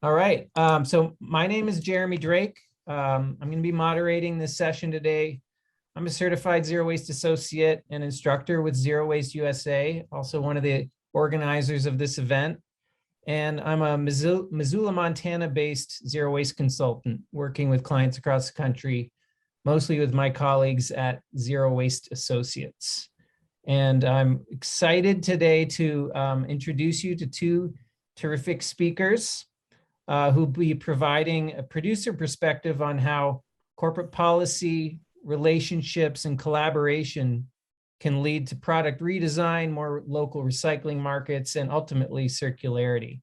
All right. So my name is Jeremy Drake. I'm going to be moderating this session today. I'm a certified zero waste associate and instructor with Zero Waste USA, also one of the organizers of this event. And I'm a Missoula, Montana-based zero waste consultant working with clients across the country, mostly with my colleagues at Zero Waste Associates. And I'm excited today to introduce you to two terrific speakers who'll be providing a producer perspective on how corporate policy, relationships, and collaboration can lead to product redesign, more local recycling markets, and ultimately circularity.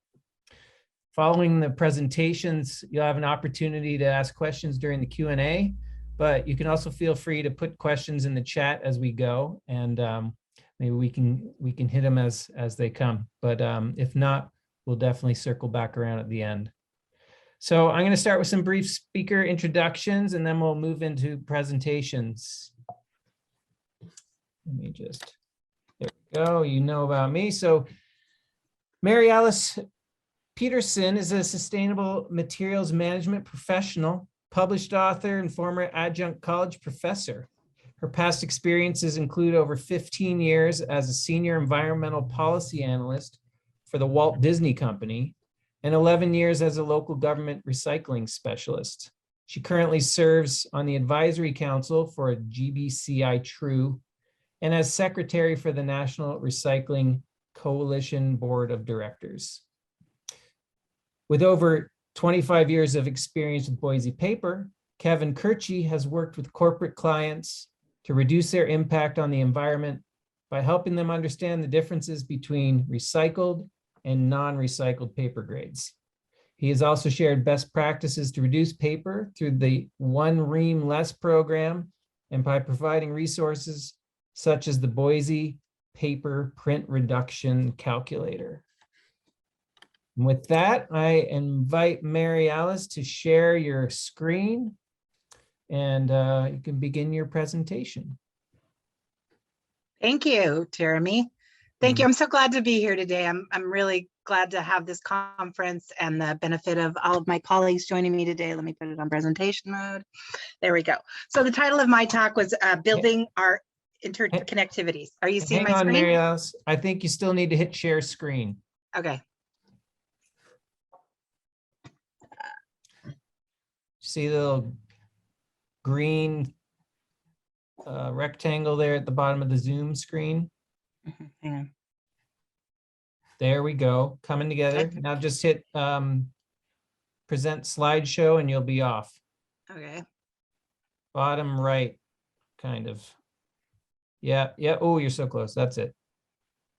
Following the presentations, you'll have an opportunity to ask questions during the Q&A, but you can also feel free to put questions in the chat as we go, and maybe we can hit them as they come. But if not, we'll definitely circle back around at the end. So I'm going to start with some brief speaker introductions, and then we'll move into presentations. Let me just, there we go. You know about me. So Mary Alice Peterson is a sustainable materials management professional, published author, and former adjunct college professor. Her past experiences include over 15 years as a senior environmental policy analyst for the Walt Disney Company, and 11 years as a local government recycling specialist. She currently serves on the advisory council for GBCI True and as secretary for the National Recycling Coalition Board of Directors. With over 25 years of experience with Boise Paper, Kevin Kirchie has worked with corporate clients to reduce their impact on the environment by helping them understand the differences between recycled and non-recycled paper grades. He has also shared best practices to reduce paper through the One Ream Less program and by providing resources such as the Boise Paper Print Reduction Calculator. And with that, I invite Mary Alice to share your screen, and you can begin your presentation. Thank you, Jeremy. Thank you. I'm so glad to be here today. I'm really glad to have this conference and the benefit of all of my colleagues joining me today. Let me put it on presentation mode. There we go. So the title of my talk was Building Our Interconnectivities. Are you seeing my screen? Hang on, Mary Alice. I think you still need to hit share screen. Okay. See the little green rectangle there at the bottom of the Zoom screen? Hang on. There we go, coming together. Okay. Now just hit present slideshow and you'll be off. Okay. Bottom right, kind of. Yeah, yeah. Oh, you're so close. That's it.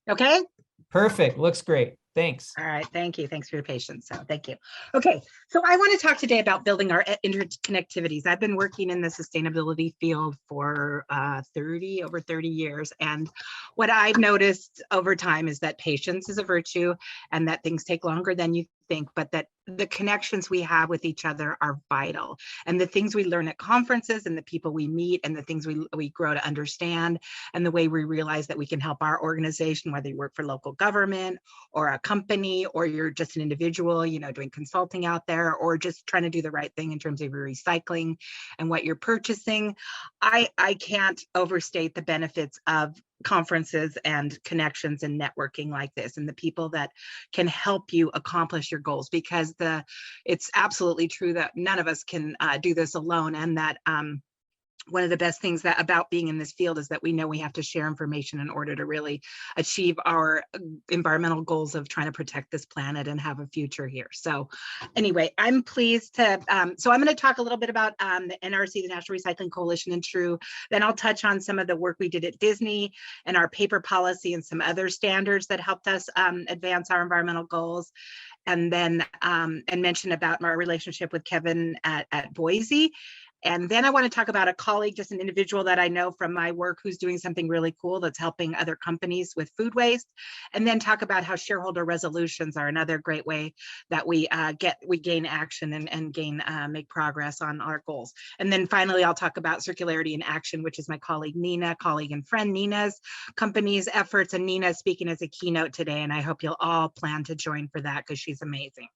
Okay. Perfect. Looks great. Thanks. All right. Thank you. Thanks for your patience. So thank you. Okay. So I want to talk today about building our interconnectivities. I've been working in the sustainability field for over 30 years. And what I've noticed over time is that patience is a virtue and that things take longer than you think, but that the connections we have with each other are vital. And the things we learn at conferences and the people we meet and the things we grow to understand and the way we realize that we can help our organization, whether you work for local government or a company, or you're just an individual, you know, doing consulting out there, or just trying to do the right thing in terms of your recycling and what you're purchasing. I can't overstate the benefits of conferences and connections and networking like this and the people that can help you accomplish your goals, because it's absolutely true that none of us can do this alone, and that one of the best things about being in this field is that we know we have to share information in order to really achieve our environmental goals of trying to protect this planet and have a future here. So anyway, I'm pleased to, so I'm going to talk a little bit about the NRC, the National Recycling Coalition, and True. Then I'll touch on some of the work we did at Disney and our paper policy and some other standards that helped us advance our environmental goals. And then and mention about my relationship with Kevin at Boise. And then I want to talk about a colleague, just an individual that I know from my work who's doing something really cool that's helping other companies with food waste. And then talk about how shareholder resolutions are another great way that we gain action and make progress on our goals. And then finally, I'll talk about circularity in action, which is my colleague and friend Nina's company's efforts. And Nina is speaking as a keynote today, and I hope you'll all plan to join for that because she's amazing.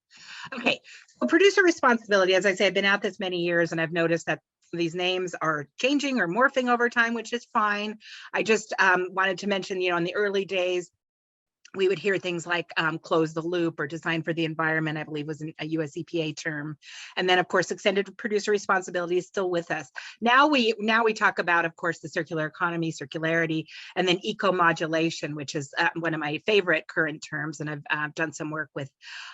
Okay, so producer responsibility, as I say, I've been at this many years and I've noticed that these names are changing or morphing over time, which is fine. I just wanted to mention, in the early days, we would hear things like close the loop or design for the environment, I believe was a US EPA term. And then of course, extended producer responsibility is still with us. Now we talk about, of course, the circular economy, circularity, and then eco-modulation, which is one of my favorite current terms. And I've done some work with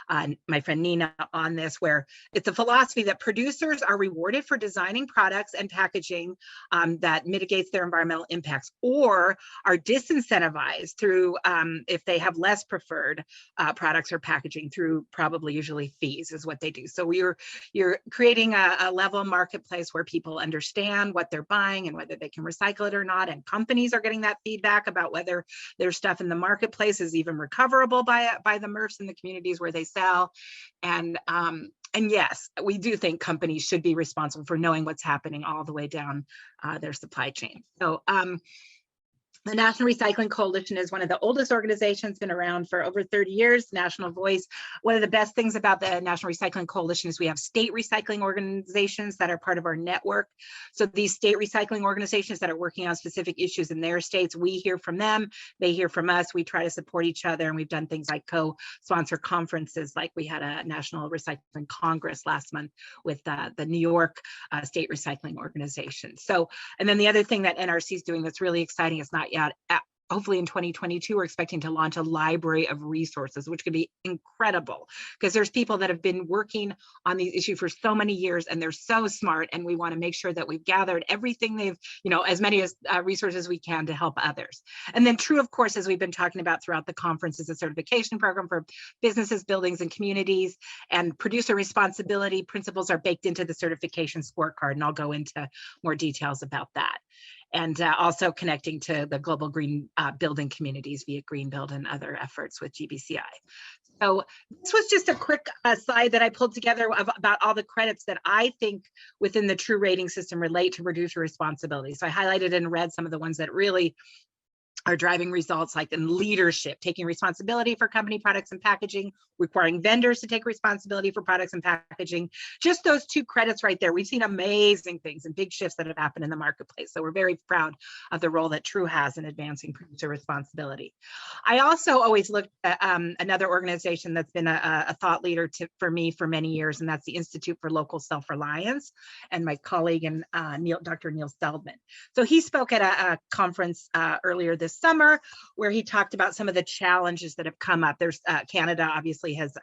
my friend Nina on this, where it's a philosophy that producers are rewarded for designing products and packaging that mitigates their environmental impacts, or are disincentivized through, if they have less preferred products or packaging, through probably usually fees is what they do. So you're creating a level marketplace where people understand what they're buying and whether they can recycle it or not. And companies are getting that feedback about whether their stuff in the marketplace is even recoverable by the MRFs in the communities where they sell. And yes, we do think companies should be responsible for knowing what's happening all the way down their supply chain. So the National Recycling Coalition is one of the oldest organizations, been around for over 30 years, national voice. One of the best things about the National Recycling Coalition is we have state recycling organizations that are part of our network. So these state recycling organizations that are working on specific issues in their states, we hear from them, they hear from us, we try to support each other, and we've done things like co-sponsor conferences, like we had a National Recycling Congress last month with the New York State Recycling Organization. So, and then the other thing that NRC is doing that's really exciting, is not yet, hopefully in 2022, we're expecting to launch a library of resources, which could be incredible, because there's people that have been working on these issues for so many years, and they're so smart, and we want to make sure that we've gathered everything they've, as many as resources we can to help others. And then true, of course, as we've been talking about throughout the conference, is a certification program for businesses, buildings, and communities, and producer responsibility principles are baked into the certification scorecard, and I'll go into more details about that. And also connecting to the global green building communities via Green Build and other efforts with GBCI. So this was just a quick slide that I pulled together about all the credits that I think within the true rating system relate to producer responsibility. So I highlighted in red some of the ones that really are driving results, like in leadership, taking responsibility for company products and packaging, requiring vendors to take responsibility for products and packaging. Just those two credits right there. We've seen amazing things and big shifts that have happened in the marketplace. So we're very proud of the role that True has in advancing producer responsibility. I also always looked at another organization that's been a thought leader for me for many years, and that's the Institute for Local Self-Reliance, and my colleague and Dr. Neil Seldman. So he spoke at a conference earlier this summer, where he talked about some of the challenges that have come up. There's Canada obviously has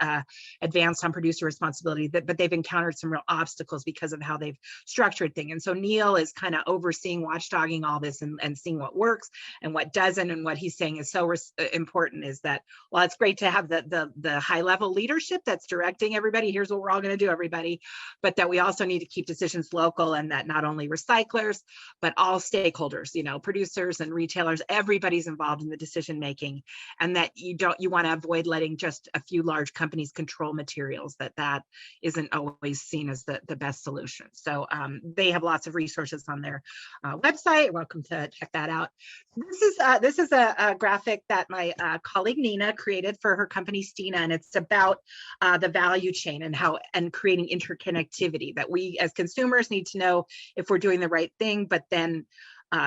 advanced on producer responsibility, but they've encountered some real obstacles because of how they've structured things. And so Neil is kind of overseeing, watchdogging all this and seeing what works and what doesn't. And what he's saying is so important is that, while it's great to have the high level leadership that's directing everybody, here's what we're all going to do, everybody, but that we also need to keep decisions local, and that not only recyclers, but all stakeholders, producers and retailers, everybody's involved in the decision making, and that you want to avoid letting just a few large companies control materials, that isn't always seen as the best solution. So they have lots of resources on their website. Welcome to check that out. This is a graphic that my colleague Nina created for her company Stina, and it's about the value chain and creating interconnectivity, that we as consumers need to know if we're doing the right thing, but then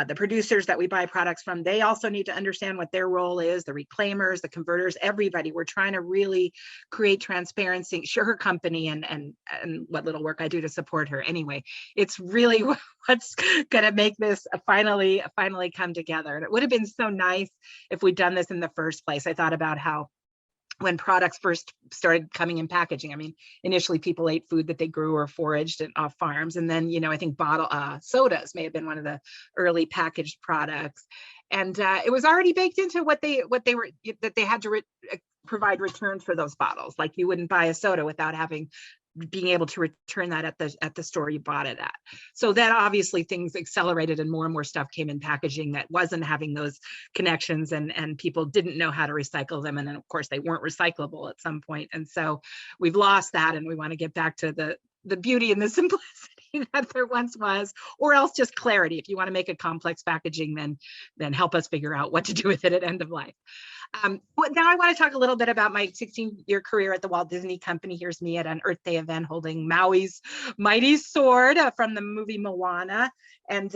the producers that we buy products from, they also need to understand what their role is, the reclaimers, the converters, everybody. We're trying to really create transparency. Sure, her company and what little work I do to support her. Anyway, it's really what's going to make this finally come together. And it would have been so nice if we'd done this in the first place. I thought about how, when products first started coming in packaging, I mean, initially people ate food that they grew or foraged off farms. And then, I think sodas may have been one of the early packaged products. And it was already baked into what they had to provide returns for those bottles. Like, you wouldn't buy a soda without having being able to return that at the store you bought it at. So then obviously things accelerated and more stuff came in packaging that wasn't having those connections, and people didn't know how to recycle them. And then of course they weren't recyclable at some point. And so we've lost that, and we want to get back to the beauty and the simplicity that there once was, or else just clarity. If you want to make a complex packaging, then help us figure out what to do with it at end of life. But now I want to talk a little bit about my 16-year career at the Walt Disney Company. Here's me at an Earth Day event holding Maui's mighty sword from the movie Moana. And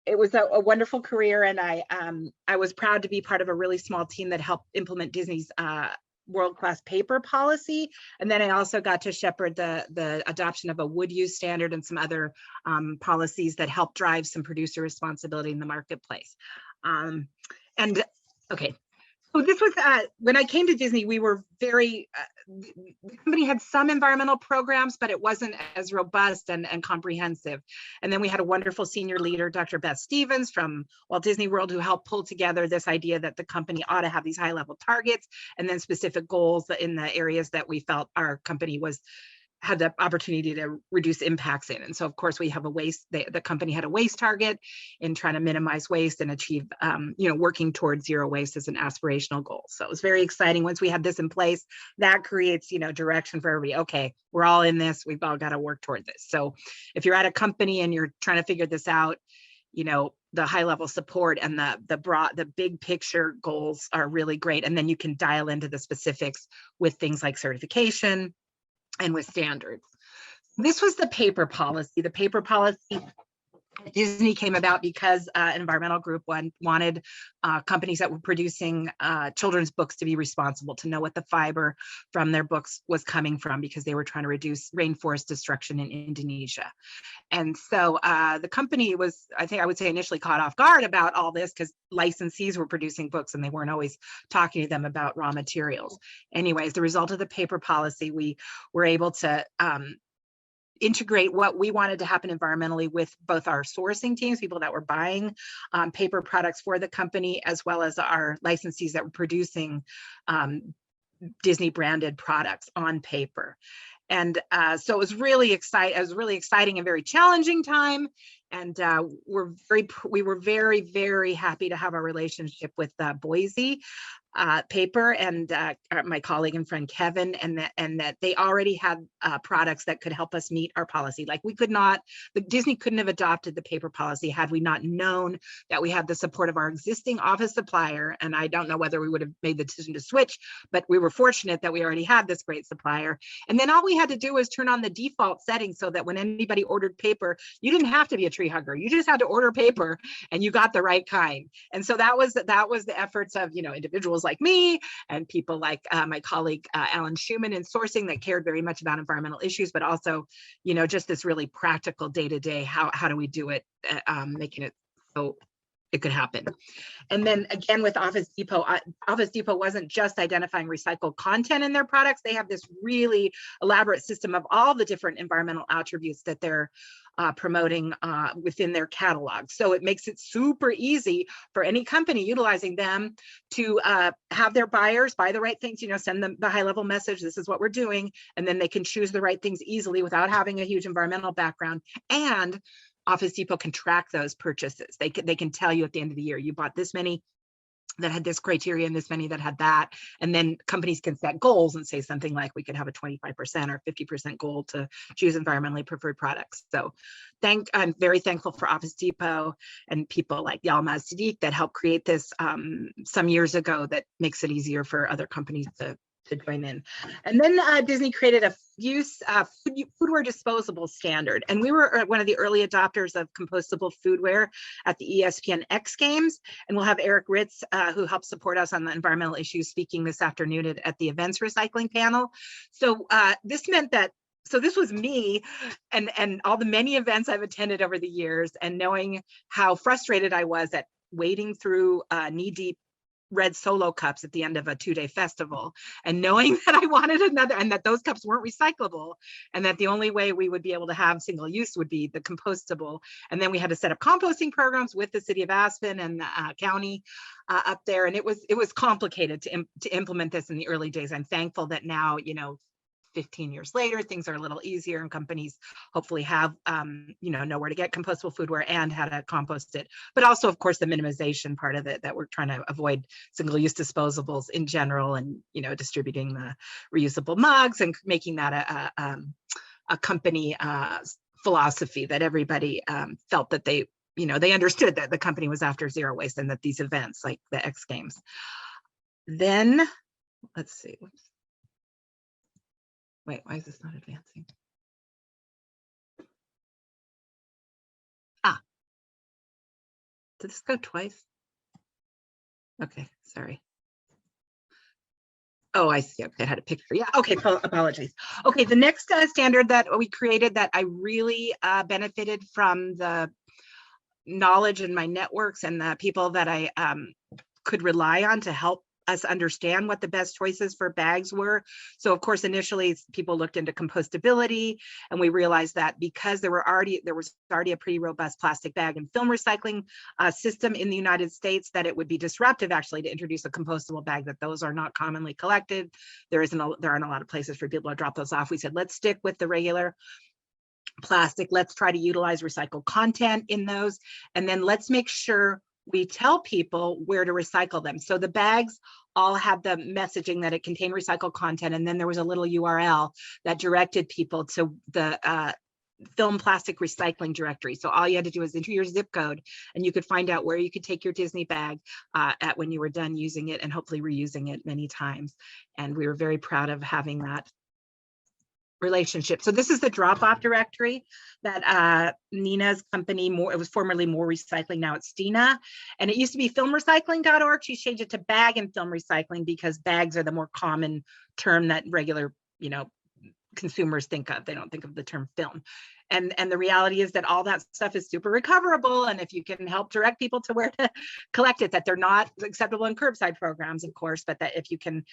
it was a wonderful career. And I was proud to be part of a really small team that helped implement Disney's world-class paper policy. And then I also got to shepherd the adoption of a wood use standard and some other policies that help drive some producer responsibility in the marketplace. Okay. So this was, when I came to Disney, we were the company had some environmental programs, but it wasn't as robust and comprehensive. And then we had a wonderful senior leader, Dr. Beth Stevens from Walt Disney World, who helped pull together this idea that the company ought to have these high level targets and then specific goals in the areas that we felt our company had the opportunity to reduce impacts in. And so of course we have the company had a waste target in trying to minimize waste and achieve, working towards zero waste as an aspirational goal. So it was very exciting. Once we had this in place, that creates, direction for everybody. Okay, we're all in this. We've all got to work toward this. So if you're at a company and you're trying to figure this out, the high level support and the big picture goals are really great. And then you can dial into the specifics with things like certification and with standards. This was the paper policy. The paper policy at Disney came about because an environmental group wanted companies that were producing children's books to be responsible, to know what the fiber from their books was coming from, because they were trying to reduce rainforest destruction in Indonesia. And so the company was, I think I would say, initially caught off guard about all this because licensees were producing books and they weren't always talking to them about raw materials. Anyway, as the result of the paper policy, we were able to integrate what we wanted to happen environmentally with both our sourcing teams, people that were buying paper products for the company, as well as our licensees that were producing Disney branded products on paper. And so it was really exciting. It was a really exciting and very challenging time. And we were very, very happy to have a relationship with Boise Paper and my colleague and friend Kevin, and that they already had products that could help us meet our policy. Like Disney couldn't have adopted the paper policy had we not known that we had the support of our existing office supplier. And I don't know whether we would have made the decision to switch, but we were fortunate that we already had this great supplier. And then all we had to do was turn on the default settings so that when anybody ordered paper, you didn't have to be a tree hugger. You just had to order paper and you got the right kind. And so that was the efforts of, individuals like me and people like my colleague, Alan Schumann in sourcing, that cared very much about environmental issues, but also, just this really practical day-to-day, how do we do it, making it so it could happen. And then again, with Office Depot wasn't just identifying recycled content in their products. They have this really elaborate system of all the different environmental attributes that they're promoting within their catalog. So it makes it super easy for any company utilizing them to have their buyers buy the right things, send them the high level message, this is what we're doing, and then they can choose the right things easily without having a huge environmental background. And Office Depot can track those purchases. They can tell you at the end of the year, you bought this many that had this criteria and this many that had that. And then companies can set goals and say something like, we could have a 25% or 50% goal to choose environmentally preferred products. So I'm very thankful for Office Depot and people like Yalmaz Siddiq that helped create this some years ago, that makes it easier for other companies to join in. And then Disney created a foodware disposable standard. And we were one of the early adopters of compostable foodware at the ESPN X Games. And we'll have Eric Ritz, who helps support us on the environmental issues, speaking this afternoon at the events recycling panel. So this meant that, so this was me and all the many events I've attended over the years, and knowing how frustrated I was at wading through knee-deep red Solo cups at the end of a 2-day festival, and knowing that I wanted another, and that those cups weren't recyclable, and that the only way we would be able to have single use would be the compostable. And then we had to set up composting programs with the city of Aspen and the county up there, and it was complicated to implement this in the early days. I'm thankful that now, 15 years later, things are a little easier and companies hopefully have, know where to get compostable foodware and how to compost it. But also, of course, the minimization part of it, that we're trying to avoid single-use disposables in general, and, distributing the reusable mugs and making that a company philosophy, that everybody felt that they understood that the company was after zero waste, and that these events like the X Games. Then, let's see. Wait, why is this not advancing? Did this go twice? Okay, sorry. Oh, I see. Okay, I had a picture. Yeah, okay, apologies. Okay, the next standard that we created that I really benefited from the knowledge in my networks and the people that I could rely on to help us understand what the best choices for bags were. So of course, initially people looked into compostability, and we realized that because there was already a pretty robust plastic bag and film recycling system in the United States, that it would be disruptive actually to introduce a compostable bag, that those are not commonly collected. There aren't a lot of places for people to drop those off. We said, let's stick with the regular plastic. Let's try to utilize recycled content in those. And then let's make sure we tell people where to recycle them. So the bags all have the messaging that it contained recycled content. And then there was a little URL that directed people to the film plastic recycling directory. So all you had to do was enter your zip code, and you could find out where you could take your Disney bag at when you were done using it, and hopefully reusing it many times. And we were very proud of having that relationship. So this is the drop-off directory that Nina's company, it was formerly More Recycling, now it's Stina. And it used to be filmrecycling.org. She changed it to bag and film recycling because bags are the more common term that regular, consumers think of. They don't think of the term film. And the reality is that all that stuff is super recoverable. And if you can help direct people to where to collect it, that they're not acceptable in curbside programs, of course, but that if you can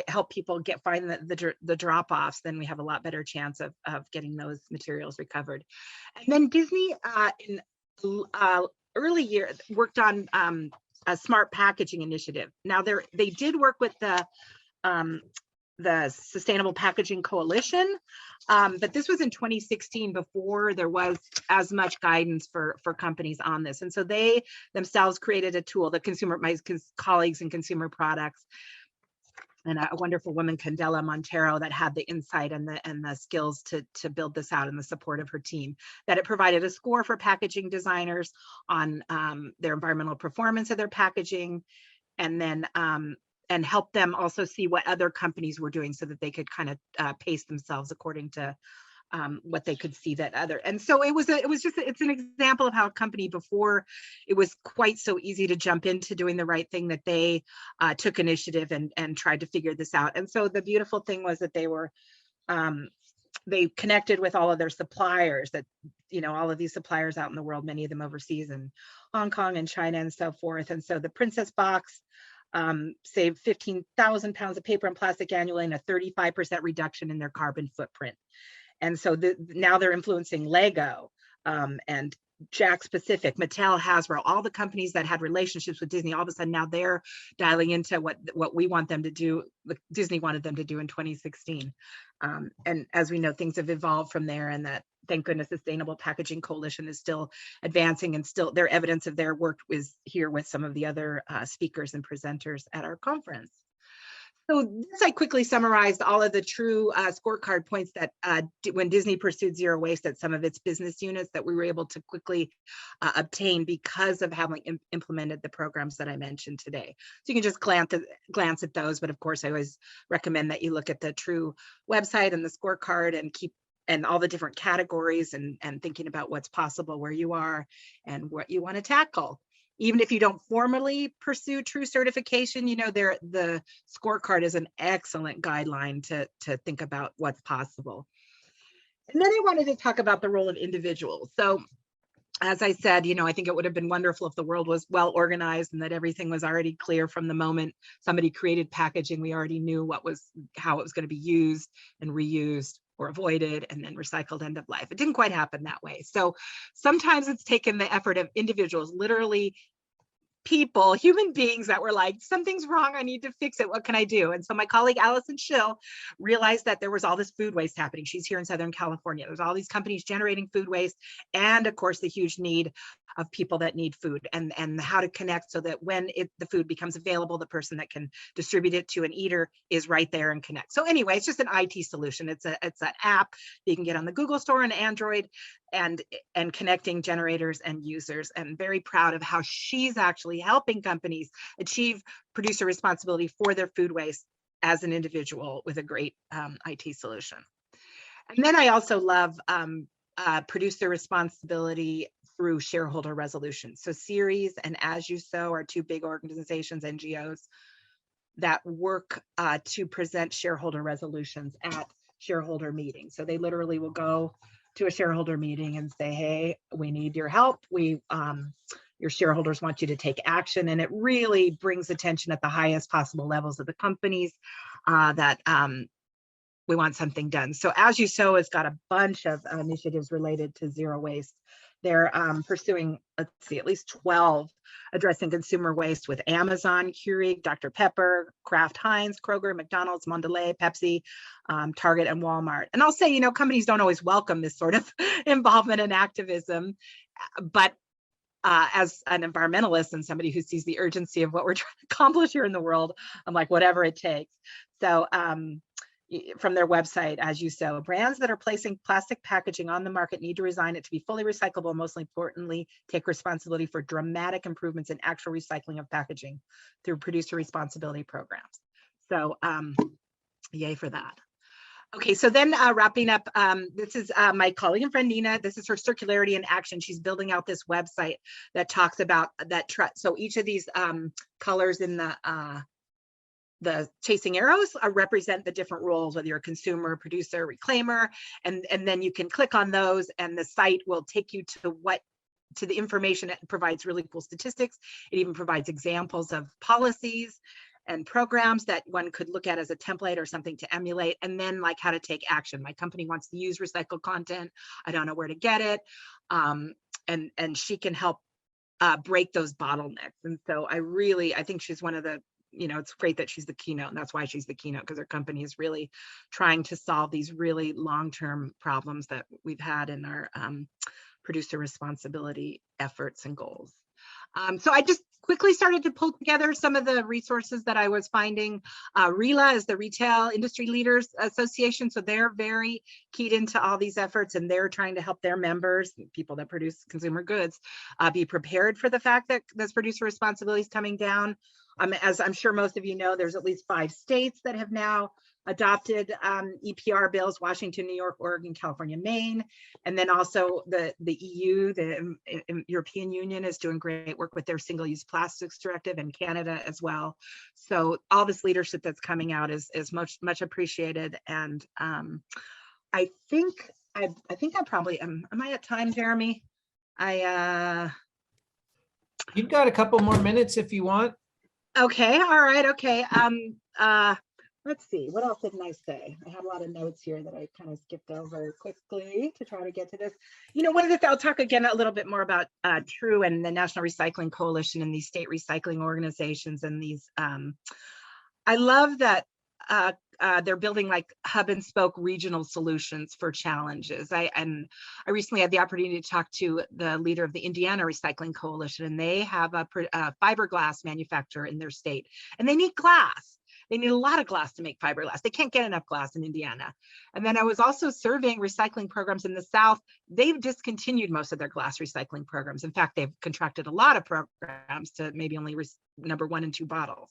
help people find the drop-offs, then we have a lot better chance of getting those materials recovered. And then Disney in early years worked on a smart packaging initiative. Now they did work with the Sustainable Packaging Coalition, but this was in 2016, before there was as much guidance for companies on this. And so they themselves created a tool, my colleagues in consumer products, and a wonderful woman, Candela Montero, that had the insight and the skills to build this out, and the support of her team, that it provided a score for packaging designers on their environmental performance of their packaging, and then and help them also see what other companies were doing, so that they could kind of pace themselves according to what they could see that other. And so it's an example of how a company, before it was quite so easy to jump into doing the right thing, that they took initiative and tried to figure this out. And so the beautiful thing was that they connected with all of their suppliers, that, all of these suppliers out in the world, many of them overseas in Hong Kong and China and so forth. And so the Princess Box saved 15,000 pounds of paper and plastic annually, and a 35% reduction in their carbon footprint. And so now they're influencing Lego and Jakks Pacific, Mattel, Hasbro, all the companies that had relationships with Disney. All of a sudden now they're dialing into what we want them to do, what Disney wanted them to do in 2016. And as we know, things have evolved from there, and that, thank goodness, Sustainable Packaging Coalition is still advancing, and still their evidence of their work is here with some of the other speakers and presenters at our conference. So this, I quickly summarized all of the true scorecard points that when Disney pursued zero waste at some of its business units, that we were able to quickly obtain because of having implemented the programs that I mentioned today. So you can just glance at those, but of course I always recommend that you look at the true website and the scorecard, and all the different categories, and thinking about what's possible where you are and what you want to tackle. Even if you don't formally pursue true certification, the scorecard is an excellent guideline to think about what's possible. And then I wanted to talk about the role of individuals. So as I said, I think it would have been wonderful if the world was well organized, and that everything was already clear from the moment somebody created packaging. We already knew how it was going to be used and reused, or avoided, and then recycled end of life. It didn't quite happen that way. So sometimes it's taken the effort of individuals, literally people, human beings that were like, something's wrong, I need to fix it, what can I do? And so my colleague Allison Schill realized that there was all this food waste happening. She's here in Southern California. There's all these companies generating food waste, and of course the huge need of people that need food, and how to connect so that when the food becomes available, the person that can distribute it to an eater is right there and connect. So anyway, it's just an IT solution. It's an app that you can get on the Google Store and Android, and connecting generators and users, and very proud of how she's actually helping companies achieve producer responsibility for their food waste as an individual with a great IT solution. And then I also love producer responsibility through shareholder resolutions. So Ceres and As You Sow are two big organizations, NGOs, that work to present shareholder resolutions at shareholder meetings. So they literally will go to a shareholder meeting and say, hey, we need your help. Your shareholders want you to take action. And it really brings attention at the highest possible levels of the companies that we want something done. So As You Sow has got a bunch of initiatives related to zero waste. They're pursuing, let's see, at least 12 addressing consumer waste with Amazon, Keurig, Dr. Pepper, Kraft Heinz, Kroger, McDonald's, Mondelez, Pepsi, Target, and Walmart. And I'll say, companies don't always welcome this sort of involvement and activism, but as an environmentalist and somebody who sees the urgency of what we're trying to accomplish here in the world, I'm like, whatever it takes. So from their website, As You Sow, brands that are placing plastic packaging on the market need to resign it to be fully recyclable. Most importantly, take responsibility for dramatic improvements in actual recycling of packaging through producer responsibility programs. So yay for that. Okay, so then wrapping up, this is my colleague and friend Nina. This is her Circularity in Action. She's building out this website that talks about that. So each of these colors in the chasing arrows represent the different roles, whether you're a consumer, producer, reclaimer, and then you can click on those and the site will take you to the information. It provides really cool statistics. It even provides examples of policies and programs that one could look at as a template or something to emulate, and then like how to take action. My company wants to use recycled content. I don't know where to get it. And she can help break those bottlenecks. And so I think she's one of the, it's great that she's the keynote, and that's why she's the keynote, because her company is really trying to solve these really long-term problems that we've had in our producer responsibility efforts and goals. So I just quickly started to pull together some of the resources that I was finding. RELA is the Retail Industry Leaders Association. So they're very keyed into all these efforts, and they're trying to help their members, people that produce consumer goods, be prepared for the fact that this producer responsibility is coming down. As I'm sure most of you know, there's at least 5 states that have now adopted EPR bills: Washington, New York, Oregon, California, Maine. And then also the EU, the European Union, is doing great work with their single-use plastics directive, and Canada as well. So all this leadership that's coming out is much appreciated. And I think I probably am I at time, Jeremy? You've got a couple more minutes if you want. Okay, all right, okay. Let's see, what else didn't I say? I had a lot of notes here that I kind of skipped over quickly to try to get to this. I'll talk again a little bit more about TRUE and the National Recycling Coalition and these state recycling organizations and these. I love that they're building like hub and spoke regional solutions for challenges. I recently had the opportunity to talk to the leader of the Indiana Recycling Coalition, and they have a fiberglass manufacturer in their state, and they need glass. They need a lot of glass to make fiberglass. They can't get enough glass in Indiana. And then I was also surveying recycling programs in the South. They've discontinued most of their glass recycling programs. In fact, they've contracted a lot of programs to maybe only number 1 and 2 bottles.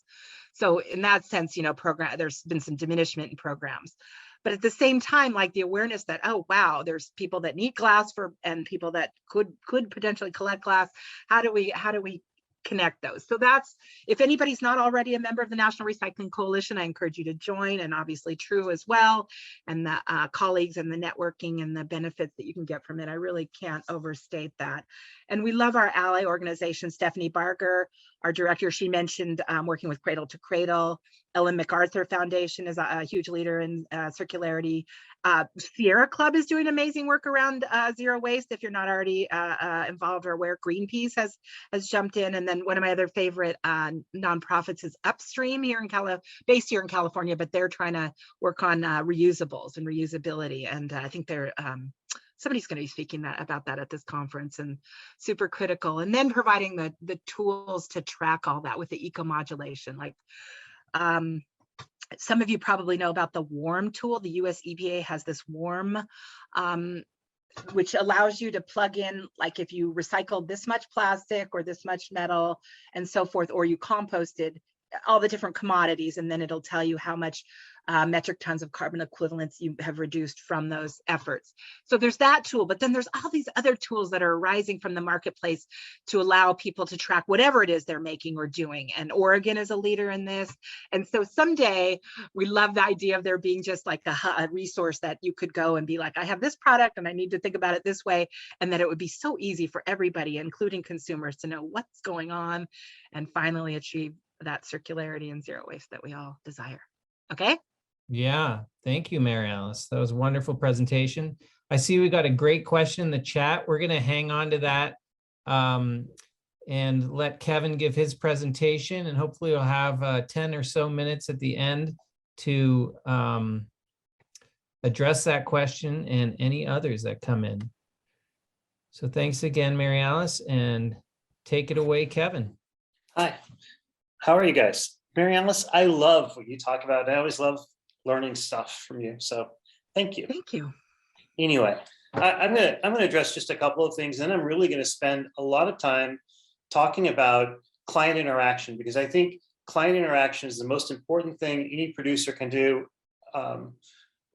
So in that sense, there's been some diminishment in programs. But at the same time, like the awareness that, oh, wow, there's people that need glass and people that could potentially collect glass. How do we connect those? So that's, if anybody's not already a member of the National Recycling Coalition, I encourage you to join, and obviously TRUE as well, and the colleagues and the networking and the benefits that you can get from it. I really can't overstate that. And we love our ally organization. Stephanie Barger our director, she mentioned working with Cradle to Cradle. Ellen MacArthur Foundation is a huge leader in circularity. Sierra Club is doing amazing work around zero waste. If you're not already involved or aware, Greenpeace has jumped in. And then one of my other favorite nonprofits is Upstream here in based here in California, but they're trying to work on reusables and reusability. And I think they're somebody's going to be speaking about that at this conference, and super critical. And then providing the tools to track all that with the eco-modulation. Like some of you probably know about the WARM tool. The US EPA has this WARM, which allows you to plug in, like if you recycled this much plastic or this much metal and so forth, or you composted all the different commodities, and then it'll tell you how much metric tons of carbon equivalents you have reduced from those efforts. So there's that tool, but then there's all these other tools that are arising from the marketplace to allow people to track whatever it is they're making or doing. And Oregon is a leader in this. And so someday we love the idea of there being just like a resource that you could go and be like, I have this product and I need to think about it this way. And that it would be so easy for everybody, including consumers, to know what's going on and finally achieve that circularity and zero waste that we all desire. Okay. Yeah, thank you, Mary Alice. That was a wonderful presentation. I see we got a great question in the chat. We're going to hang on to that and let Kevin give his presentation, and hopefully we'll have 10 or so minutes at the end to address that question and any others that come in. So thanks again, Mary Alice, and take it away, Kevin. Hi, how are you guys? Mary Alice, I love what you talk about. I always love learning stuff from you. So thank you. Thank you. Anyway, I'm gonna address just a couple of things, and I'm really gonna spend a lot of time talking about client interaction, because I think client interaction is the most important thing any producer can do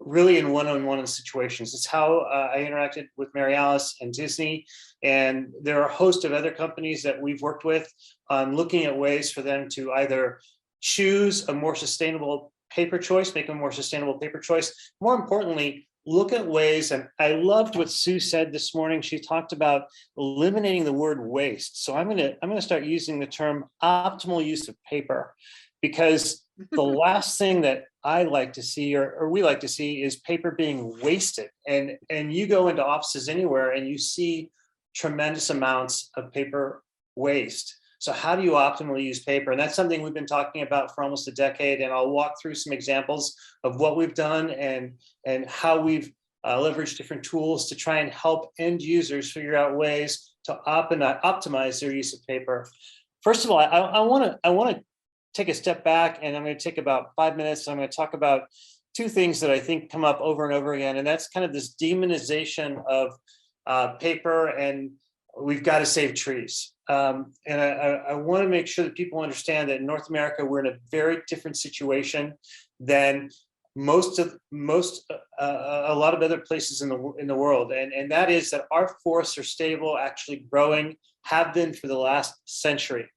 really in one-on-one situations. It's how I interacted with Mary Alice and Disney, and there are a host of other companies that we've worked with on looking at ways for them to either choose a more sustainable paper choice, make a more sustainable paper choice. More importantly, look at ways, and I loved what Sue said this morning. She talked about eliminating the word waste. So I'm gonna start using the term optimal use of paper, because the last thing that I like to see, or we like to see, is paper being wasted. And you go into offices anywhere and you see tremendous amounts of paper waste. So how do you optimally use paper? And that's something we've been talking about for almost a decade. And I'll walk through some examples of what we've done and how we've leveraged different tools to try and help end users figure out ways to optimize their use of paper. First of all, I want to take a step back, and I'm going to take about 5 minutes. I'm going to talk about two things that I think come up over and over again. And that's kind of this demonization of paper, and we've got to save trees. And I want to make sure that people understand that in North America, we're in a very different situation than a lot of other places in the world. And that is that our forests are stable, actually growing, have been for the last century.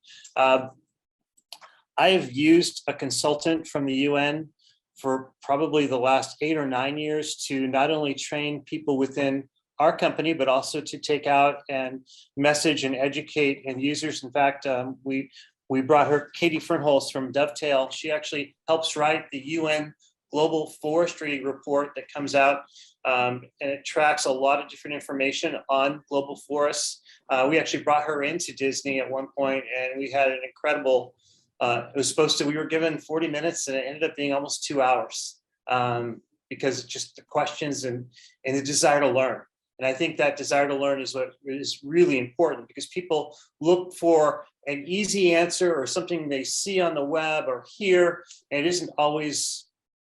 I have used a consultant from the UN for probably the last 8 or 9 years to not only train people within our company, but also to take out and message and educate end users. In fact, we brought her, Katie Fernholz from Dovetail. She actually helps write the UN Global Forestry report that comes out, and it tracks a lot of different information on global forests. We actually brought her into Disney at one point, and we had an incredible, we were given 40 minutes, and it ended up being almost 2 hours because just the questions and the desire to learn. And I think that desire to learn is what is really important, because people look for an easy answer or something they see on the web or hear, and it isn't always,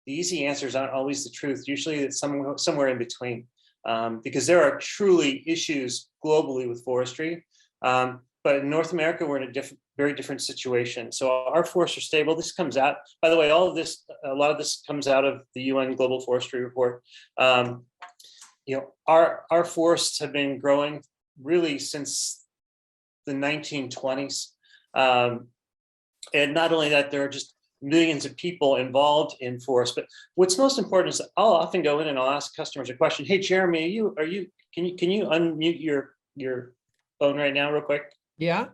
the easy answers aren't always the truth. Usually it's somewhere in between, because there are truly issues globally with forestry. But in North America, we're in a very different situation. So our forests are stable. This comes out, by the way, a lot of this comes out of the UN Global Forestry Report. Our forests have been growing really since the 1920s. And not only that, there are just millions of people involved in forests. But what's most important is that I'll often go in and I'll ask customers a question. Hey, Jeremy, can you unmute your phone right now real quick? Yeah.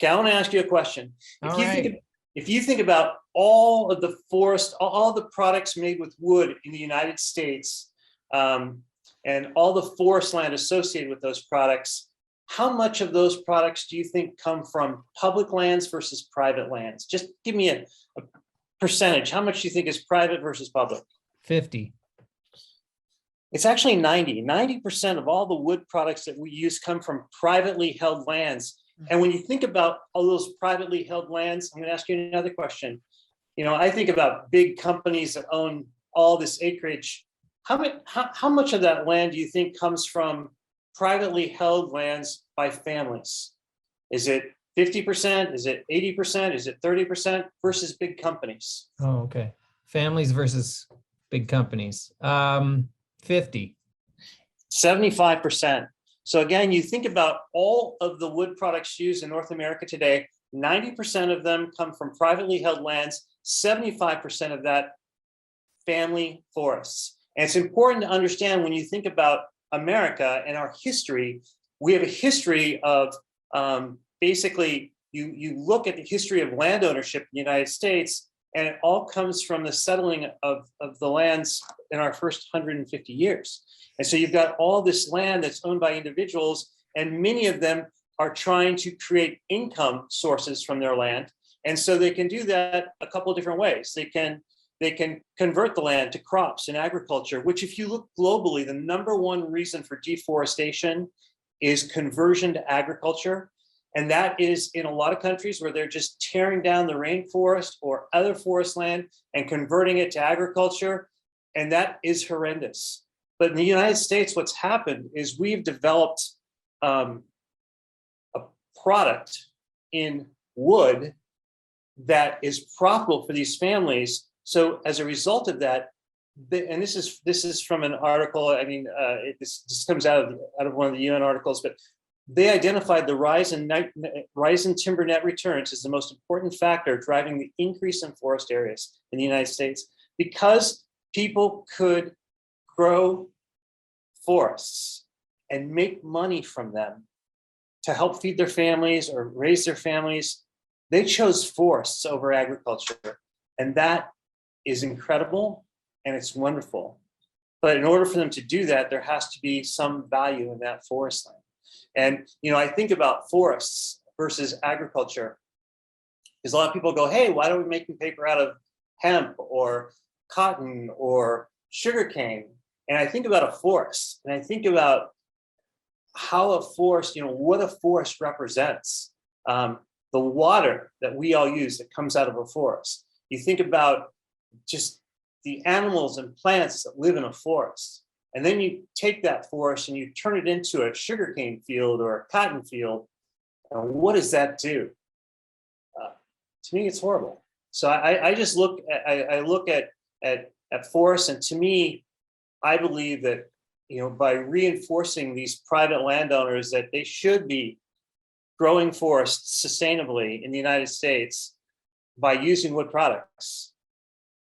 Okay, I want to ask you a question. All right. If you think about all of the forest, all the products made with wood in the United States, and all the forest land associated with those products, how much of those products do you think come from public lands versus private lands? Just give me a percentage. How much do you think is private versus public? 50. It's actually 90% of all the wood products that we use come from privately held lands. And when you think about all those privately held lands, I'm going to ask you another question. You know, I think about big companies that own all this acreage. How much of that land do you think comes from privately held lands by families? Is it 50%? Is it 80%? Is it 30% versus big companies? Oh, okay. Families versus big companies. 50. 75%. So again, you think about all of the wood products used in North America today, 90% of them come from privately held lands, 75% of that family forests. And it's important to understand when you think about America and our history, we have a history of basically, you look at the history of land ownership in the United States, and it all comes from the settling of the lands in our first 150 years. And so you've got all this land that's owned by individuals, and many of them are trying to create income sources from their land. And so they can do that a couple of different ways. They can convert the land to crops and agriculture, which if you look globally, the number one reason for deforestation is conversion to agriculture. And that is in a lot of countries where they're just tearing down the rainforest or other forest land and converting it to agriculture. And that is horrendous. But in the United States, what's happened is we've developed a product in wood that is profitable for these families. So as a result of that, and this is from an article, I mean, this comes out of one of the UN articles, but they identified the rise in timber net returns as the most important factor driving the increase in forest areas in the United States, because people could grow forests and make money from them to help feed their families or raise their families. They chose forests over agriculture, and that is incredible and it's wonderful. But in order for them to do that, there has to be some value in that forest land. And, you know, I think about forests versus agriculture, because a lot of people go, hey, why don't we make paper out of hemp or cotton or sugarcane? And I think about a forest, and I think about how a forest, you know, what a forest represents. The water that we all use that comes out of a forest. You think about just the animals and plants that live in a forest. And then you take that forest and you turn it into a sugarcane field or a cotton field. And what does that do? To me, it's horrible. So I just look at forests, and to me, I believe that, you know, by reinforcing these private landowners that they should be growing forests sustainably in the United States by using wood products,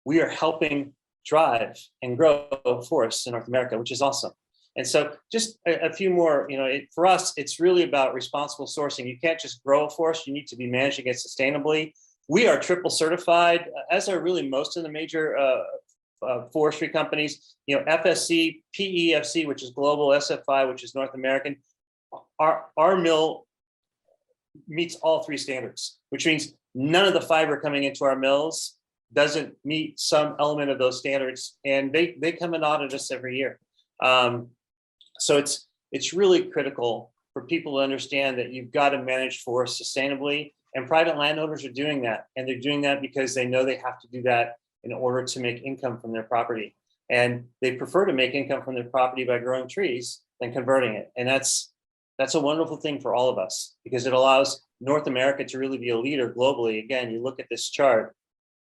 we are helping drive and grow forests in North America, which is awesome. And so just a few more, you know, for us, it's really about responsible sourcing. You can't just grow a forest, you need to be managing it sustainably. We are triple certified, as are really most of the major forestry companies, you know, FSC, PEFC, which is global, SFI, which is North American. Our mill meets all three standards, which means none of the fiber coming into our mills doesn't meet some element of those standards, and they come and audit us every year. So it's really critical for people to understand that you've got to manage forests sustainably, and private landowners are doing that, and they're doing that because they know they have to do that in order to make income from their property, and they prefer to make income from their property by growing trees than converting it. And that's a wonderful thing for all of us, because it allows North America to really be a leader globally. Again, you look at this chart,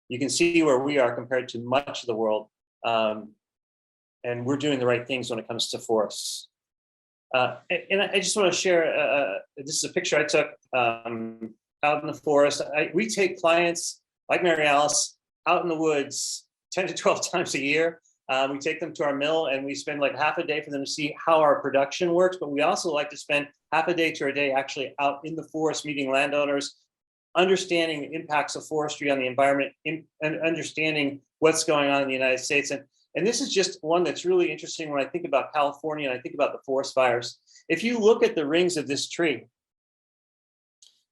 you can see where we are compared to much of the world. And we're doing the right things when it comes to forests. And I just want to share, this is a picture I took out in the forest. We take clients like Mary Alice out in the woods 10 to 12 times a year. We take them to our mill and we spend like half a day for them to see how our production works. But we also like to spend half a day to a day actually out in the forest meeting landowners understanding the impacts of forestry on the environment, and understanding what's going on in the United States. And this is just one that's really interesting when I think about California and I think about the forest fires. If you look at the rings of this tree,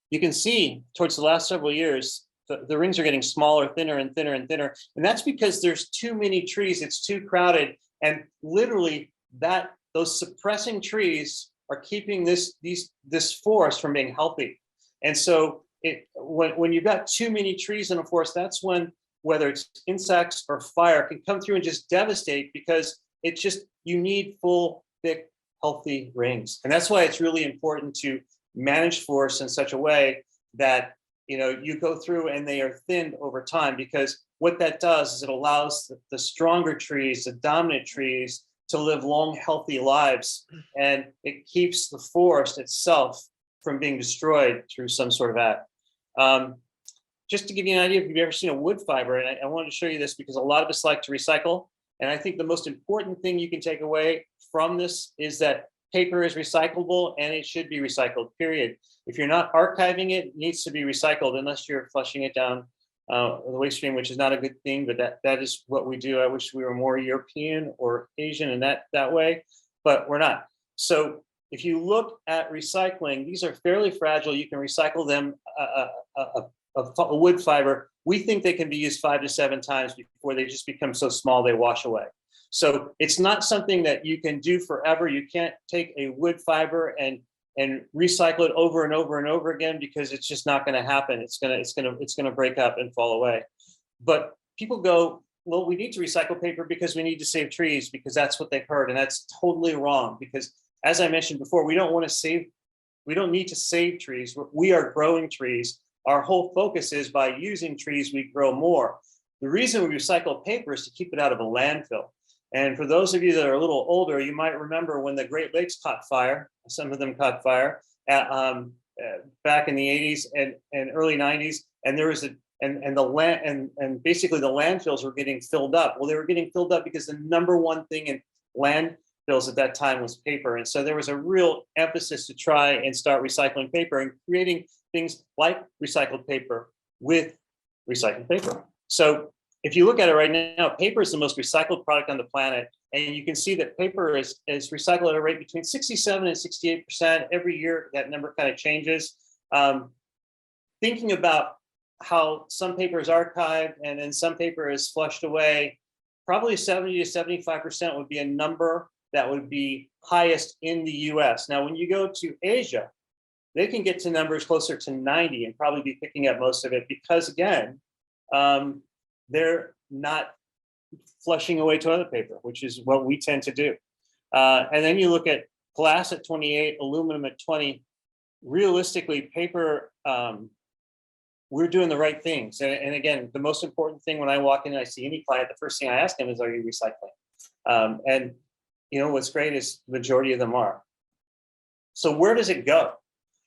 you can see towards the last several years, the rings are getting smaller, thinner and thinner and thinner. And that's because there's too many trees, it's too crowded. And literally those suppressing trees are keeping this forest from being healthy. And so when you've got too many trees in a forest, that's when, whether it's insects or fire, can come through and just devastate, because you need full, thick, healthy rings. And that's why it's really important to manage forests in such a way that you go through and they are thinned over time, because what that does is it allows the stronger trees, the dominant trees, to live long, healthy lives, and it keeps the forest itself from being destroyed through some sort of act. Just to give you an idea, if you've ever seen a wood fiber, and I wanted to show you this because a lot of us like to recycle, and I think the most important thing you can take away from this is that paper is recyclable and it should be recycled, period. If you're not archiving it, it needs to be recycled unless you're flushing it down the waste stream, which is not a good thing, but that is what we do. I wish we were more European or Asian in that way, but we're not. So if you look at recycling, these are fairly fragile. You can recycle them. A wood fiber, we think they can be used 5 to 7 times before they just become so small they wash away. So it's not something that you can do forever. You can't take a wood fiber and recycle it over and over and over again, because it's just not going to happen. It's going to break up and fall away. But people go, well, we need to recycle paper because we need to save trees, because that's what they've heard, and that's totally wrong. Because as I mentioned before, we don't need to save trees. We are growing trees. Our whole focus is by using trees, we grow more. The reason we recycle paper is to keep it out of a landfill. And for those of you that are a little older, you might remember when the Great Lakes caught fire. Some of them caught fire back in the 80s and early 90s. And there was and basically the landfills were getting filled up. Well, they were getting filled up because the number one thing in landfills at that time was paper. And so there was a real emphasis to try and start recycling paper and creating things like recycled paper with recycled paper. So if you look at it right now, paper is the most recycled product on the planet. And you can see that paper is recycled at a rate between 67 and 68%. Every year, that number kind of changes. Thinking about how some paper is archived and then some paper is flushed away, probably 70 to 75% would be a number that would be highest in the US. Now, when you go to Asia, they can get to numbers closer to 90 and probably be picking up most of it because, again, they're not flushing away toilet paper, which is what we tend to do. And then you look at glass at 28, aluminum at 20. Realistically, paper, we're doing the right things. And again, the most important thing when I walk in and I see any client, the first thing I ask them is, are you recycling? And what's great is the majority of them are. So where does it go?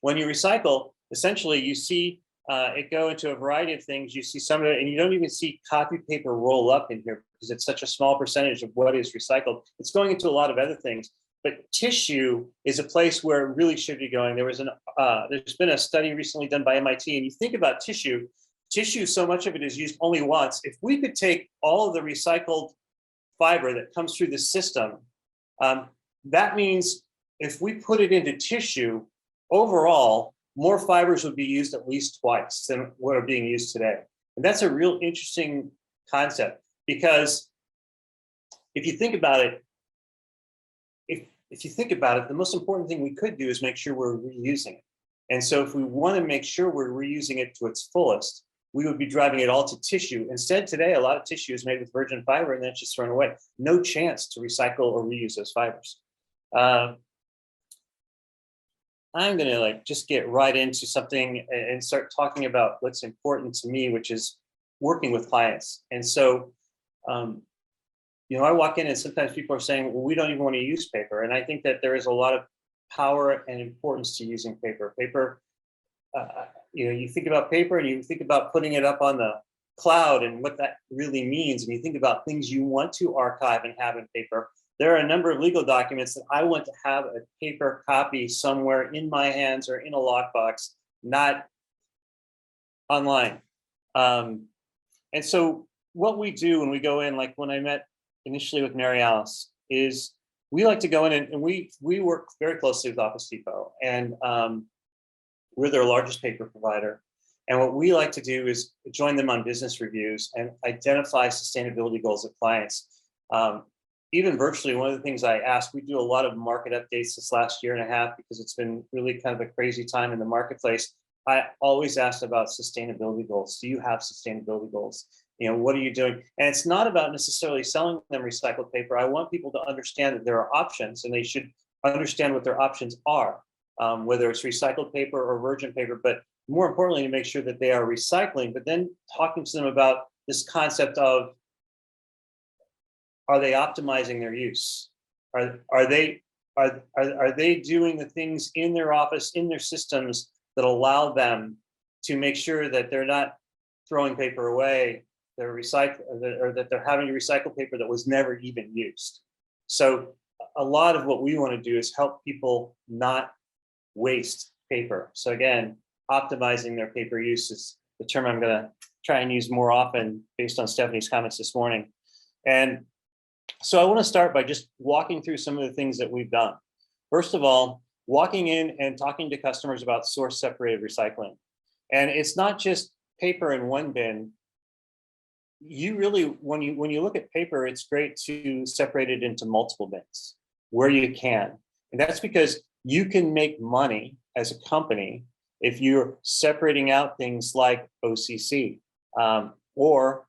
When you recycle, essentially you see it go into a variety of things. You see some of it, and you don't even see copy paper roll up in here because it's such a small percentage of what is recycled. It's going into a lot of other things. But tissue is a place where it really should be going. There's been a study recently done by MIT, and you think about tissue, so much of it is used only once. If we could take all of the recycled fiber that comes through the system, that means if we put it into tissue, overall, more fibers would be used at least twice than what are being used today. And that's a real interesting concept, because if you think about it, if you think about it, the most important thing we could do is make sure we're reusing it. And so if we want to make sure we're reusing it to its fullest, we would be driving it all to tissue. Instead, today, a lot of tissue is made with virgin fiber and then it's just thrown away. No chance to recycle or reuse those fibers. I'm going to just get right into something and start talking about what's important to me, which is working with clients. And so, I walk in and sometimes people are saying, well, we don't even want to use paper. And I think that there is a lot of power and importance to using paper. Paper, you think about paper and you think about putting it up on the cloud and what that really means. And you think about things you want to archive and have in paper. There are a number of legal documents that I want to have a paper copy somewhere in my hands or in a lockbox, not online. And so what we do when we go in, like when I met initially with Mary Alice, is we like to go in and we work very closely with Office Depot, and we're their largest paper provider. And what we like to do is join them on business reviews and identify sustainability goals of clients. Even virtually, one of the things I ask, we do a lot of market updates this last year and a half because it's been really kind of a crazy time in the marketplace. I always ask about sustainability goals. Do you have sustainability goals? You know, what are you doing? And it's not about necessarily selling them recycled paper. I want people to understand that there are options, and they should understand what their options are, whether it's recycled paper or virgin paper, but more importantly, to make sure that they are recycling, but then talking to them about this concept of, are they optimizing their use? Are they doing the things in their office, in their systems, that allow them to make sure that they're not throwing paper away, they're or that they're having to recycle paper that was never even used? So a lot of what we want to do is help people not waste paper. So again, optimizing their paper use is the term I'm going to try and use more often based on Stephanie's comments this morning. And so I want to start by just walking through some of the things that we've done. First of all, walking in and talking to customers about source separated recycling. And it's not just paper in one bin. You really, when you look at paper, it's great to separate it into multiple bins where you can. And that's because you can make money as a company if you're separating out things like OCC or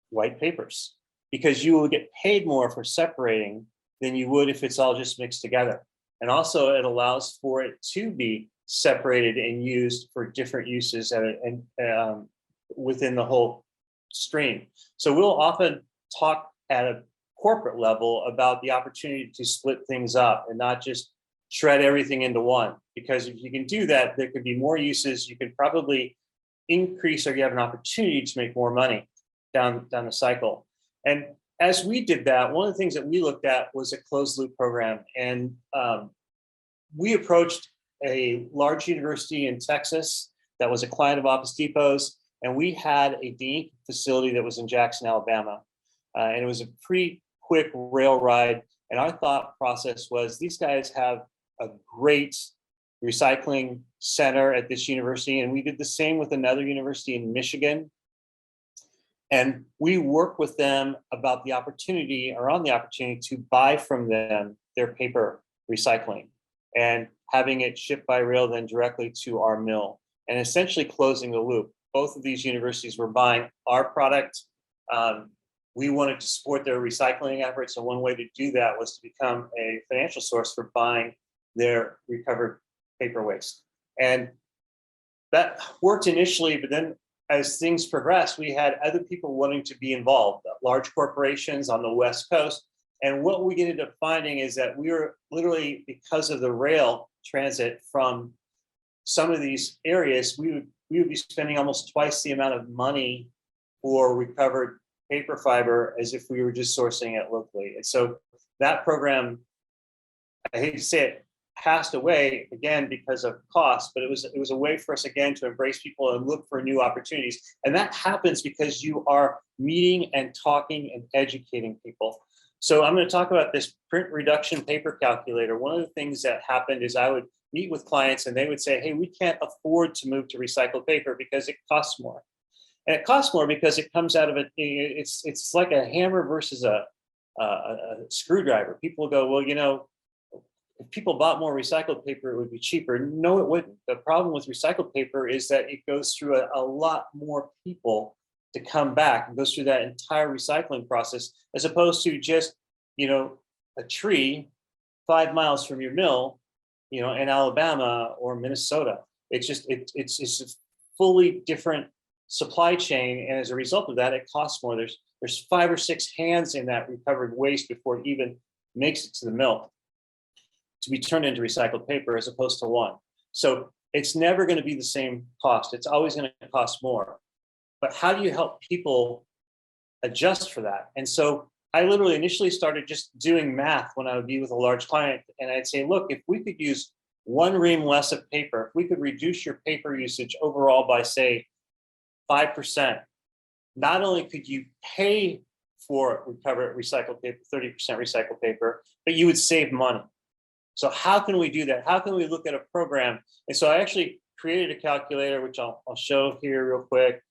white papers, because you will get paid more for separating than you would if it's all just mixed together. And also it allows for it to be separated and used for different uses and within the whole stream. So we'll often talk at a corporate level about the opportunity to split things up and not just shred everything into one, because if you can do that, there could be more uses. You can probably increase, or you have an opportunity to make more money down the cycle. And as we did that, one of the things that we looked at was a closed loop program. And we approached a large university in Texas that was a client of Office Depot's, and we had a de-ink facility that was in Jackson, Alabama. And it was a pretty quick rail ride. And our thought process was, these guys have a great recycling center at this university. And we did the same with another university in Michigan. And we worked with them about the opportunity, or on the opportunity, to buy from them their paper recycling and having it shipped by rail then directly to our mill, and essentially closing the loop. Both of these universities were buying our product. We wanted to support their recycling efforts, and one way to do that was to become a financial source for buying their recovered paper waste. And that worked initially, but then as things progressed, we had other people wanting to be involved, large corporations on the West Coast. And what we ended up finding is that we were literally, because of the rail transit from some of these areas, we would be spending almost twice the amount of money for recovered paper fiber as if we were just sourcing it locally. And so that program, I hate to say it, passed away again because of cost, but it was a way for us again to embrace people and look for new opportunities. And that happens because you are meeting and talking and educating people. So I'm going to talk about this print reduction paper calculator. One of the things that happened is I would meet with clients and they would say, hey, we can't afford to move to recycled paper because it costs more. And it costs more because it comes out of it. It's like a hammer versus a screwdriver. People go, well, you know, if people bought more recycled paper, it would be cheaper. No, it wouldn't. The problem with recycled paper is that it goes through a lot more people to come back. It goes through that entire recycling process, as opposed to just, you know, a tree 5 miles from your mill, you know, in Alabama or Minnesota. It's just, it's a fully different supply chain. And as a result of that, it costs more. There's 5 or 6 hands in that recovered waste before it even makes it to the mill to be turned into recycled paper, as opposed to one. So it's never going to be the same cost. It's always going to cost more. But how do you help people adjust for that? And so I literally initially started just doing math when I would be with a large client, and I'd say, look, if we could use 1 ream less of paper, if we could reduce your paper usage overall by, say, 5%, not only could you pay for recycled paper, 30% recycled paper, but you would save money. So how can we do that? How can we look at a program? And so I actually created a calculator, which I'll show here real quick.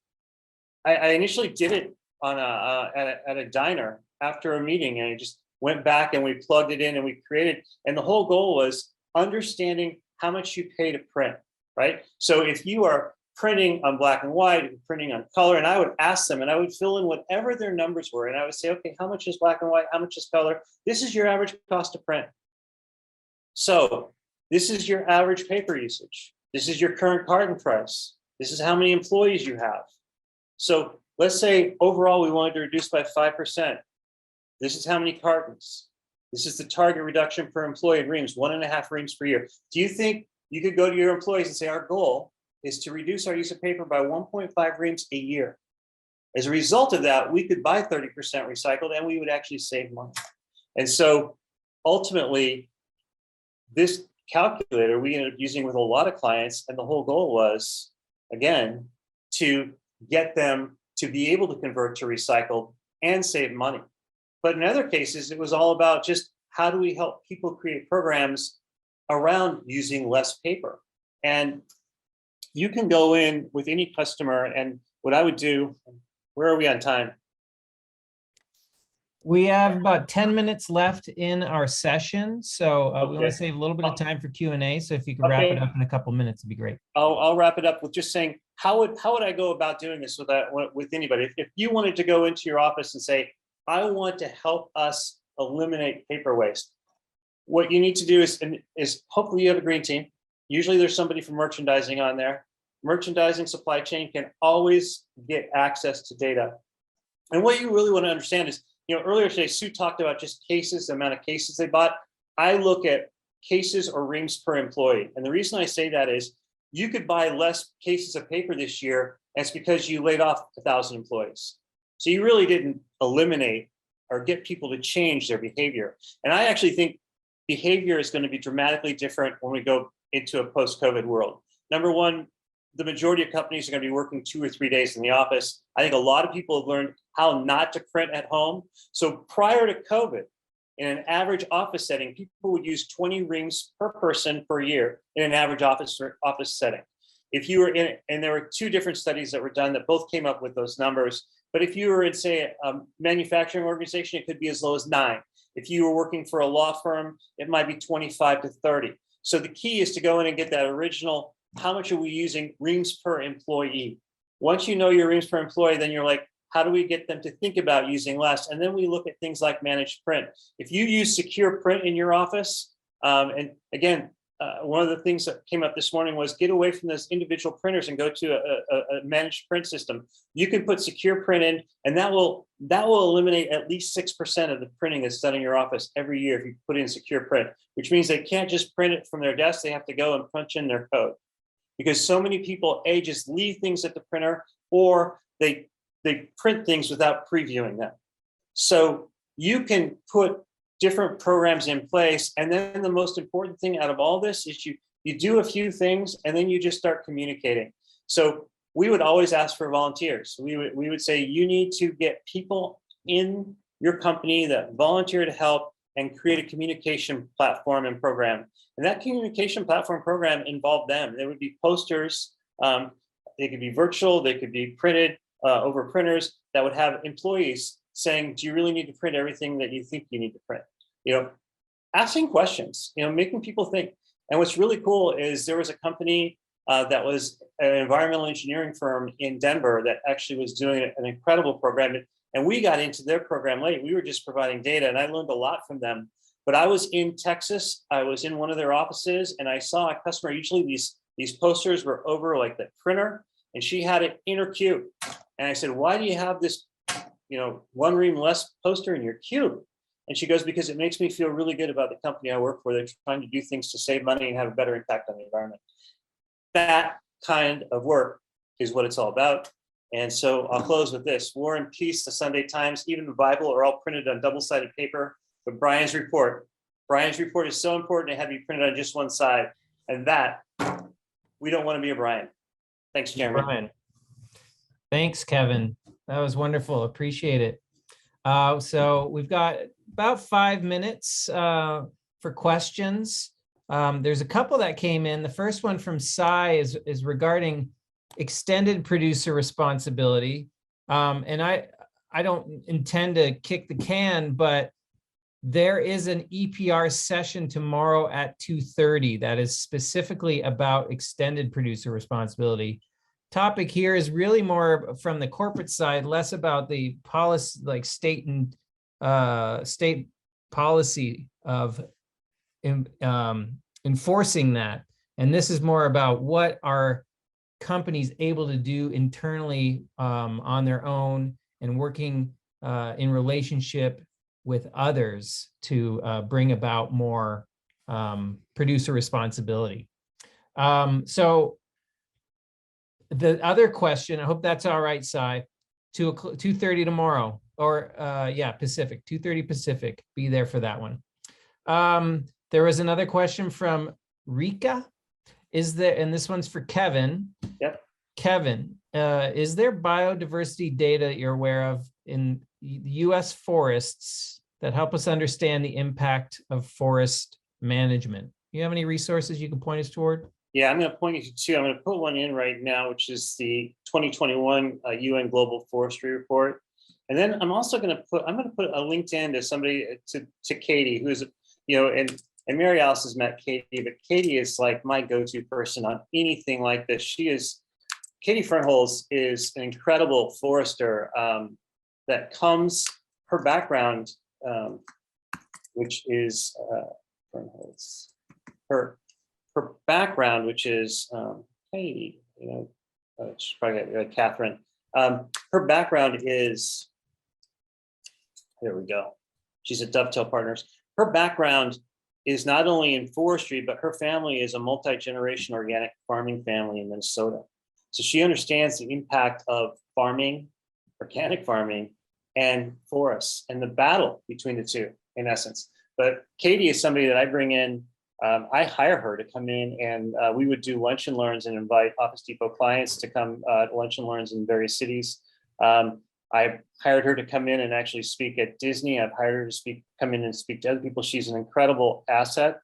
I initially did it on at a diner after a meeting, and I just went back and we plugged it in and we created, and the whole goal was understanding how much you pay to print, right? So if you are printing on black and white, if you're printing on color, and I would ask them and I would fill in whatever their numbers were. And I would say, okay, how much is black and white? How much is color? This is your average cost to print. So this is your average paper usage. This is your current carton price. This is how many employees you have. So let's say overall we wanted to reduce by 5%. This is how many cartons. This is the target reduction per employee in reams, 1.5 reams per year. Do you think you could go to your employees and say, our goal is to reduce our use of paper by 1.5 reams a year? As a result of that, we could buy 30% recycled and we would actually save money. And so ultimately, this calculator we ended up using with a lot of clients, and the whole goal was, again, to get them to be able to convert to recycled and save money. But in other cases, it was all about just how do we help people create programs around using less paper. And you can go in with any customer, and what I would do, where are we on time? We have about 10 minutes left in our session. So we want Okay. to save a little bit of time for Q&A. So if you could wrap it Okay. up in a couple minutes, it'd be great. I'll wrap it up with just saying, how would I go about doing this with anybody? If you wanted to go into your office and say, I want to help us eliminate paper waste, what you need to do is hopefully you have a green team. Usually there's somebody from merchandising on there. Merchandising supply chain can always get access to data. And what you really want to understand is, earlier today, Sue talked about just cases, the amount of cases they bought. I look at cases or reams per employee. And the reason I say that is you could buy less cases of paper this year, and it's because you laid off 1,000 employees. So you really didn't eliminate or get people to change their behavior. And I actually think behavior is going to be dramatically different when we go into a post-COVID world. Number one, the majority of companies are going to be working 2 or 3 days in the office. I think a lot of people have learned how not to print at home. So prior to COVID, in an average office setting, people would use 20 reams per person per year in an average office setting. If you were in, and there were 2 different studies that were done that both came up with those numbers. But if you were in, say, a manufacturing organization, it could be as low as 9. If you were working for a law firm, it might be 25 to 30. So the key is to go in and get that original, how much are we using reams per employee? Once you know your reams per employee, then you're like, how do we get them to think about using less? And then we look at things like managed print. If you use secure print in your office, and again, one of the things that came up this morning was get away from those individual printers and go to a managed print system. You can put secure print in, and that will eliminate at least 6% of the printing that's done in your office every year if you put in secure print, which means they can't just print it from their desk. They have to go and punch in their code. Because so many people, just leave things at the printer, or they print things without previewing them. So you can put different programs in place. And then the most important thing out of all this is you do a few things and then you just start communicating. So we would always ask for volunteers. We would say, you need to get people in your company that volunteer to help and create a communication platform and program. And that communication platform program involved them. There would be posters. They could be virtual. They could be printed over printers that would have employees saying, do you really need to print everything that you think you need to print? Asking questions, making people think. And what's really cool is there was a company that was an environmental engineering firm in Denver that actually was doing an incredible program. And we got into their program late. We were just providing data, and I learned a lot from them. But I was in Texas. I was in one of their offices, and I saw a customer. Usually these posters were over like the printer, and she had it in her cube. And I said, why do you have this, 1 ream less poster in your cube? And she goes, because it makes me feel really good about the company I work for. They're trying to do things to save money and have a better impact on the environment. That kind of work is what it's all about. And so I'll close with this. War and Peace, the Sunday Times, even the Bible are all printed on double-sided paper. But Brian's report is so important it had to be printed on just one side. And that, we don't want to be a Brian. Thanks, Jeremy. Brian. Thanks, Kevin. That was wonderful. Appreciate it. So we've got about 5 minutes for questions. There's a couple that came in. The first one from Sai is regarding extended producer responsibility. And I don't intend to kick the can, but there is an EPR session tomorrow at 2:30 that is specifically about extended producer responsibility. Topic here is really more from the corporate side, less about the policy, like state and state policy of enforcing that. And this is more about what are companies able to do internally on their own and working in relationship with others to bring about more producer responsibility. So the other question, I hope that's all right, Sai, 2:30 tomorrow, or yeah, Pacific, 2:30 Pacific, be there for that one. There was another question from Rika. Is there, and this one's for Kevin. Yep. Kevin, is there biodiversity data you're aware of in US forests that help us understand the impact of forest management? Do you have any resources you can point us toward? Yeah, I'm going to point you to two. I'm going to put one in right now, which is the 2021 UN Global Forestry Report. And then I'm also going to put a LinkedIn to somebody, to Katie, who's, and Mary Alice has met Katie, but Katie is like my go-to person on anything like this. Katie Fernholz is an incredible forester that comes, her background, which is Fernholz, her background, which is Katie, she's probably Catherine. Her background is, there we go. She's at Dovetail Partners. Her background is not only in forestry, but her family is a multi-generation organic farming family in Minnesota. So she understands the impact of farming, organic farming, and forests, and the battle between the two, in essence. But Katie is somebody that I bring in. I hire her to come in, and we would do lunch and learns and invite Office Depot clients to come lunch and learns in various cities. I hired her to come in and actually speak at Disney. I've hired her to come in and speak to other people. She's an incredible asset.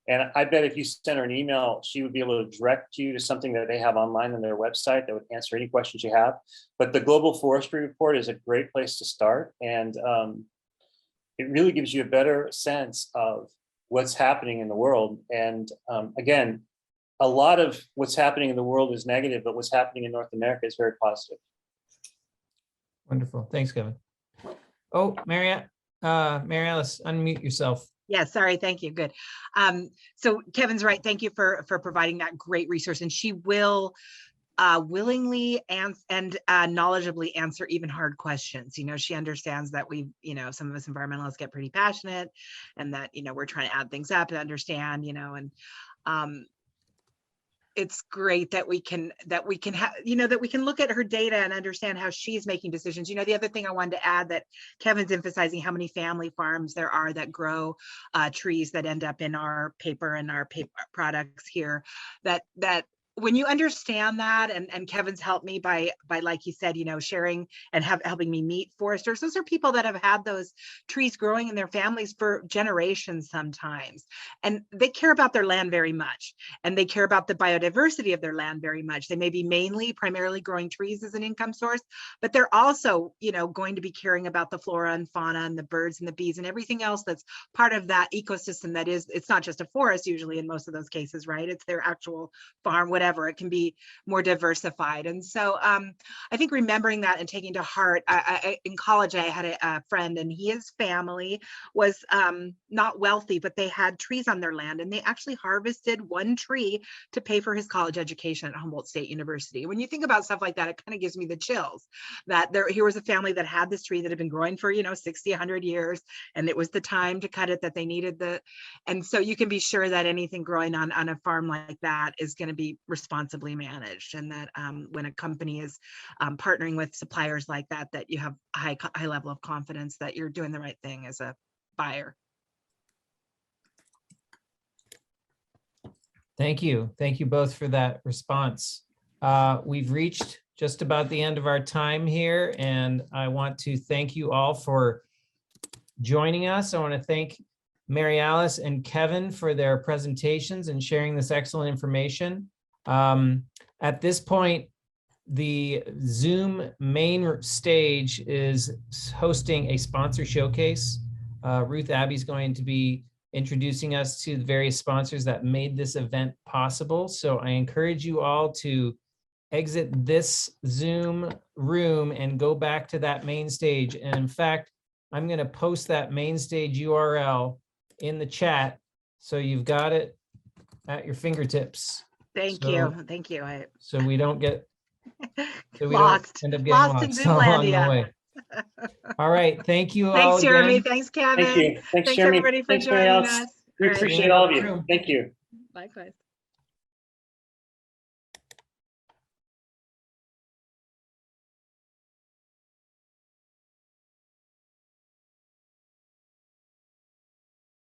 And I bet if you send her an email, she would be able to direct you to something that they have online on their website that would answer any questions you have. But the Global Forestry Report is a great place to start. And it really gives you a better sense of what's happening in the world. And again, a lot of what's happening in the world is negative, but what's happening in North America is very positive. Wonderful. Thanks, Kevin. Oh, Mary Alice, unmute yourself. Yeah, sorry. Thank you. Good. So Kevin's right. Thank you for providing that great resource. And she will willingly and knowledgeably answer even hard questions. She understands that some of us environmentalists get pretty passionate, and that, we're trying to add things up and understand, and it's great that we can look at her data and understand how she's making decisions. The other thing I wanted to add, that Kevin's emphasizing how many family farms there are that grow trees that end up in our paper and our paper products here, that when you understand that, and Kevin's helped me by like he said, sharing and helping me meet foresters. Those are people that have had those trees growing in their families for generations sometimes. And they care about their land very much. And they care about the biodiversity of their land very much. They may be primarily growing trees as an income source, but they're also, going to be caring about the flora and fauna and the birds and the bees and everything else that's part of that ecosystem. That is, it's not just a forest usually in most of those cases, right? It's their actual farm, whatever. It can be more diversified. And so I think remembering that and taking to heart, in college, I had a friend, and his family was not wealthy, but they had trees on their land, and they actually harvested one tree to pay for his college education at Humboldt State University. When you think about stuff like that, it kind of gives me the chills that here was a family that had this tree that had been growing for, 60, 100 years, and it was the time to cut it that they needed and so you can be sure that anything growing on a farm like that is going to be responsibly managed, and that when a company is partnering with suppliers like that, that you have a high level of confidence that you're doing the right thing as a buyer. Thank you. Thank you both for that response. We've reached just about the end of our time here, and I want to thank you all for joining us. I want to thank Mary Alice and Kevin for their presentations and sharing this excellent information. At this point, the Zoom main stage is hosting a sponsor showcase. Ruth Abbey's going to be introducing us to the various sponsors that made this event possible. So I encourage you all to exit this Zoom room and go back to that main stage. And in fact, I'm going to post that main stage URL in the chat, so you've got it at your fingertips. Thank So- you. Thank you. So we don't get so we Lost. don't end up getting Lost in lost along the Zoomlandia. way. All right. Thank you all Thanks, Jeremy. again. Thanks, Kevin. Thank you. Thanks, Thanks, Jeremy. everybody, for Thanks, Mary joining Alice. us. We All right. appreciate all of you. Thank you. Likewise.